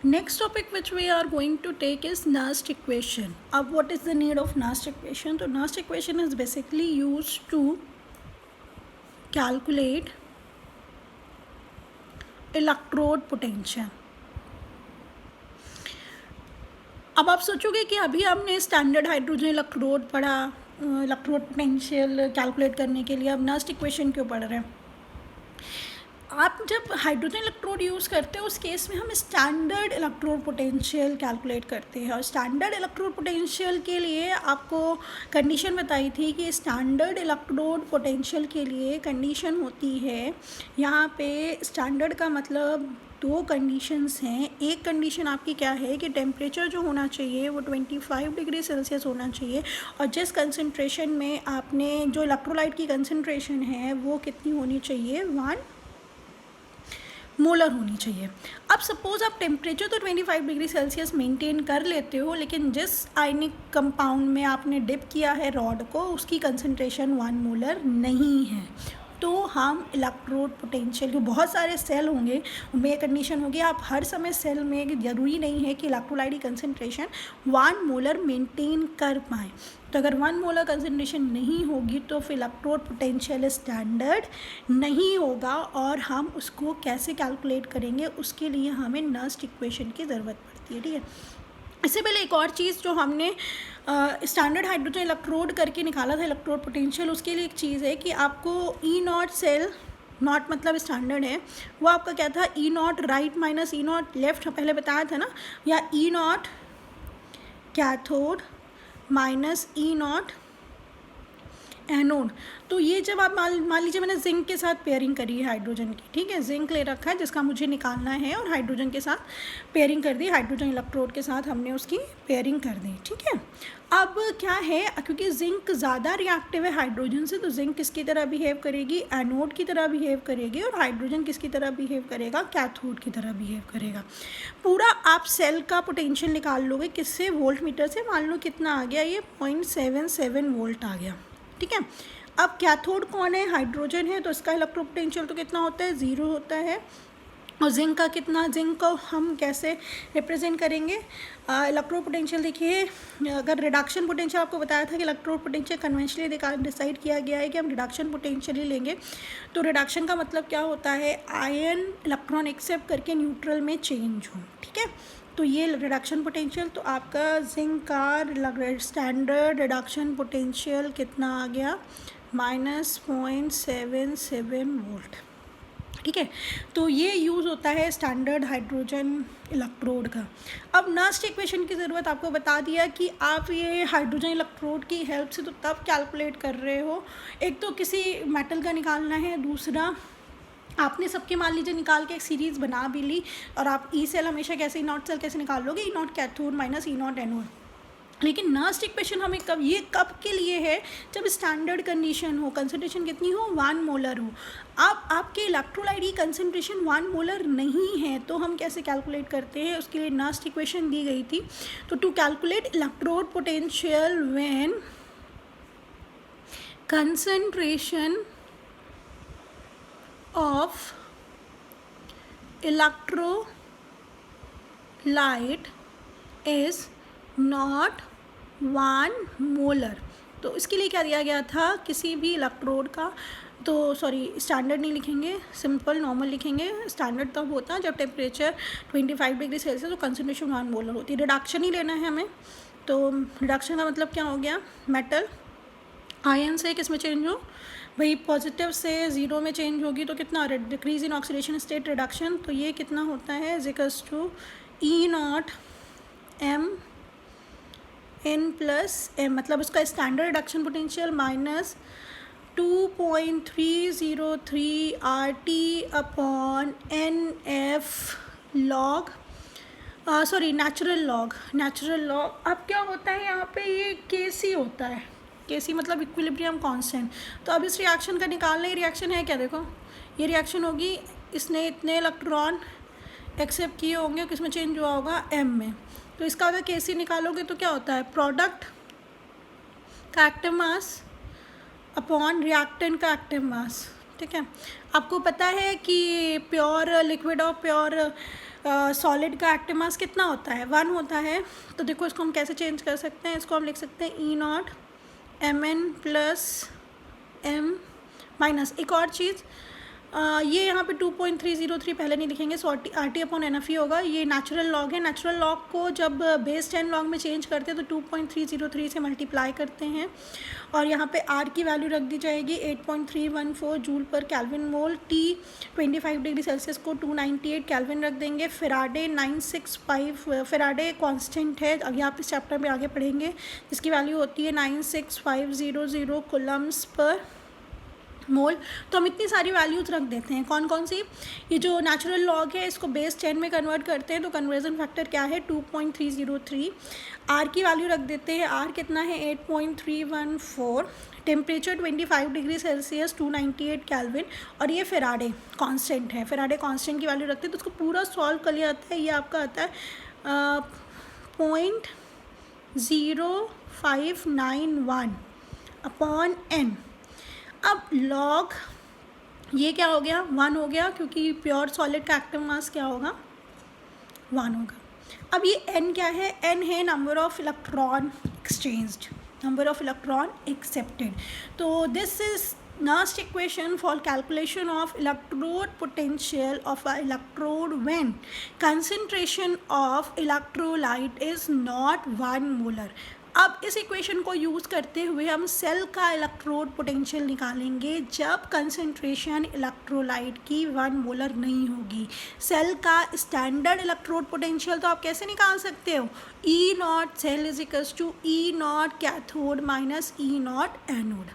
Next topic which we are going to take is Nernst equation. What is the need of Nernst equation? So Nernst equation is basically used to calculate electrode potential. अब आप सोचोगे कि अभी हमने standard hydrogen electrode पढ़ा, electrode potential calculate करने के लिए अब नर्स्ट इक्वेशन क्यों पढ़ रहे हैं? आप जब हाइड्रोजन इलेक्ट्रोड यूज़ करते हो उस केस में हम स्टैंडर्ड इलेक्ट्रोड पोटेंशियल कैलकुलेट करते हैं, और स्टैंडर्ड इलेक्ट्रोड पोटेंशियल के लिए आपको कंडीशन बताई थी कि स्टैंडर्ड इलेक्ट्रोड पोटेंशियल के लिए कंडीशन होती है, यहाँ पे स्टैंडर्ड का मतलब दो कंडीशंस हैं. एक कंडीशन आपकी क्या है कि टेम्परेचर जो होना चाहिए वो 25 डिग्री सेल्सियस होना चाहिए, और जिस कंसनट्रेशन में आपने जो इलेक्ट्रोलाइट की कंसनट्रेशन है वो कितनी होनी चाहिए, 1 मोलर होनी चाहिए. अब सपोज़ आप टेम्परेचर तो 25 डिग्री सेल्सियस मेंटेन कर लेते हो, लेकिन जिस आयनिक कंपाउंड में आपने डिप किया है रॉड को उसकी कंसनट्रेशन 1 मोलर नहीं है, तो हम इलेक्ट्रोड पोटेंशियल के बहुत सारे सेल होंगे उनमें ये कंडीशन होगी, आप हर समय सेल में ज़रूरी नहीं है कि इलेक्ट्रोलाइट की कंसनट्रेशन 1 मोलर मेंटेन कर पाएँ. तो अगर 1 मोलर कंसनट्रेशन नहीं होगी तो फिर इलेक्ट्रोड पोटेंशियल स्टैंडर्ड नहीं होगा, और हम उसको कैसे कैलकुलेट करेंगे उसके लिए हमें नर्स्ट इक्वेशन की ज़रूरत पड़ती है. ठीक है, इससे पहले एक और चीज़ जो हमने स्टैंडर्ड हाइड्रोजन इलेक्ट्रोड करके निकाला था इलेक्ट्रोड पोटेंशियल, उसके लिए एक चीज़ है कि आपको ई नॉट सेल, नॉट मतलब स्टैंडर्ड है, वो आपका क्या था, E naught right minus E naught left पहले बताया था ना, या E naught cathode minus E naught anode. तो ये जब आप मान लीजिए मैंने जिंक के साथ पेयरिंग करी है हाइड्रोजन की, ठीक है, जिंक ले रखा है जिसका मुझे निकालना है और हाइड्रोजन के साथ पेयरिंग कर दी, हाइड्रोजन इलेक्ट्रोड के साथ हमने उसकी पेयरिंग कर दी. ठीक है, अब क्या है, क्योंकि जिंक ज़्यादा रिएक्टिव है हाइड्रोजन से, तो जिंक किसकी तरह बिहेव करेगी, एनोड की तरह बिहेव करेगी, और हाइड्रोजन किसकी तरह बिहेव करेगा, कैथोड की तरह बिहेव करेगा. पूरा आप सेल का पोटेंशियल निकाल लोगे किससे, वोल्ट मीटर से. मान लो कितना आ गया, ये 0.77 वोल्ट आ गया. ठीक है, अब कैथोड कौन है, हाइड्रोजन है, तो इसका इलेक्ट्रो पोटेंशियल तो कितना होता है, 0 होता है. और जिंक का कितना, जिंक को हम कैसे रिप्रेजेंट करेंगे, इलेक्ट्रो पोटेंशियल देखिए, अगर रिडक्शन पोटेंशियल आपको बताया था कि इलेक्ट्रो पोटेंशियल कन्वेंशनली डिसाइड किया गया है कि हम रिडक्शन पोटेंशियल ही लेंगे. तो रिडक्शन का मतलब क्या होता है, आयन इलेक्ट्रॉन एक्सेप्ट करके न्यूट्रल में चेंज हो. ठीक है, तो ये रिडक्शन पोटेंशियल. तो आपका जिंक का स्टैंडर्ड रिडक्शन पोटेंशियल कितना आ गया, -0.77 वोल्ट. ठीक है, तो ये यूज़ होता है स्टैंडर्ड हाइड्रोजन इलेक्ट्रोड का. अब नर्स्ट इक्वेशन की ज़रूरत आपको बता दिया कि आप ये हाइड्रोजन इलेक्ट्रोड की हेल्प से तो तब कैलकुलेट कर रहे हो, एक तो किसी मेटल का निकालना है, दूसरा आपने सबके मान लीजिए निकाल के एक सीरीज़ बना भी ली, और आप ई सेल हमेशा कैसे, ई नॉट सेल कैसे निकाल लोगे, E naught cathode minus E naught anode. लेकिन नर्स्ट इक्वेशन हमें कब के लिए है, जब स्टैंडर्ड कंडीशन हो, कंसनट्रेशन कितनी हो, 1 मोलर हो. अब आपके इलेक्ट्रोलाइट की कंसनट्रेशन 1 मोलर नहीं है, तो हम कैसे कैलकुलेट करते हैं, उसके लिए नर्स्ट इक्वेशन दी गई थी. तो to calculate electrode potential when concentration of electrolyte is not 1 molar. तो इसके लिए क्या दिया गया था, किसी भी इलेक्ट्रोड का, तो सॉरी स्टैंडर्ड नहीं लिखेंगे, सिंपल नॉर्मल लिखेंगे. स्टैंडर्ड तब होता है जब टेम्परेचर 25 डिग्री सेल्सियस तो कंसनट्रेशन 1 मोलर होती है. रिडक्शन ही लेना है हमें, तो रिडक्शन का मतलब क्या हो गया, मेटल आयन से किस में चेंज हो, भाई पॉजिटिव से 0 में चेंज होगी, तो कितना, decrease in oxidation state reduction. तो ये कितना होता है, equals to E naught M N plus M, मतलब उसका standard reduction potential minus 2.303 RT upon NF log, sorry natural log. अब क्या होता है यहाँ पे, ये Kc होता है, Kc मतलब इक्विलिब्रियम कांस्टेंट. तो अब इस रिएक्शन का निकालना, ये रिएक्शन है क्या, देखो ये रिएक्शन होगी, इसने इतने इलेक्ट्रॉन एक्सेप्ट किए होंगे, किस में चेंज हुआ होगा, M में. तो इसका अगर Kc निकालोगे तो क्या होता है, प्रोडक्ट का एक्टिव मास अपॉन रिएक्टेंट का एक्टिव मास. ठीक है, आपको पता है कि प्योर लिक्विड और प्योर सॉलिड का एक्टिव मास कितना होता है, 1 होता है। तो देखो इसको हम कैसे चेंज कर सकते हैं, इसको हम लिख सकते हैं E naught M N plus M minus एक और चीज़, ये यहाँ पे 2.303 पहले नहीं लिखेंगे, so R T upon N F ही होगा। ये नेचुरल लॉग है, नेचुरल लॉग को जब बेस 10 लॉग में चेंज करते हैं तो 2.303 से मल्टीप्लाई करते हैं और यहाँ पे आर की वैल्यू रख दी जाएगी 8.314 जूल पर कैल्विन मोल। टी 25 डिग्री सेल्सियस को 298 कैल्विन रख देंगे। फेराडे 965, फेराडे कांस्टेंट है, अभी आप इस चैप्टर में आगे पढ़ेंगे, जिसकी वैल्यू होती है 96500 कूलम्स पर मोल। तो हम इतनी सारी वैल्यूज रख देते हैं, कौन कौन सी, ये जो नेचुरल लॉग है इसको बेस 10 में कन्वर्ट करते हैं तो कन्वर्जन फैक्टर क्या है 2.303। आर की वैल्यू रख देते हैं, आर कितना है 8.314, टेम्परेचर 25 डिग्री सेल्सियस 298 कैल्विन और ये फेराडे कांस्टेंट है, फेराडे कांस्टेंट की वैल्यू रखते हैं। तो उसको पूरा सॉल्व कर लिया जाता है, ये आपका आता है 0.0591 अपॉन एन। अब लॉग ये क्या हो गया 1 हो गया, क्योंकि प्योर सॉलिड का एक्टिव मास क्या होगा 1 होगा। अब ये n क्या है, n है number of electron exchanged, number of electron accepted. तो this is next equation for calculation of electrode potential of a electrode when concentration of electrolyte is not 1 molar। अब इस इक्वेशन को यूज़ करते हुए हम सेल का electrode potential निकालेंगे जब कंसंट्रेशन इलेक्ट्रोलाइट की 1 मोलर नहीं होगी। सेल का स्टैंडर्ड इलेक्ट्रोड पोटेंशियल तो आप कैसे निकाल सकते हो, E naught cell is equals to E naught cathode minus E naught anode.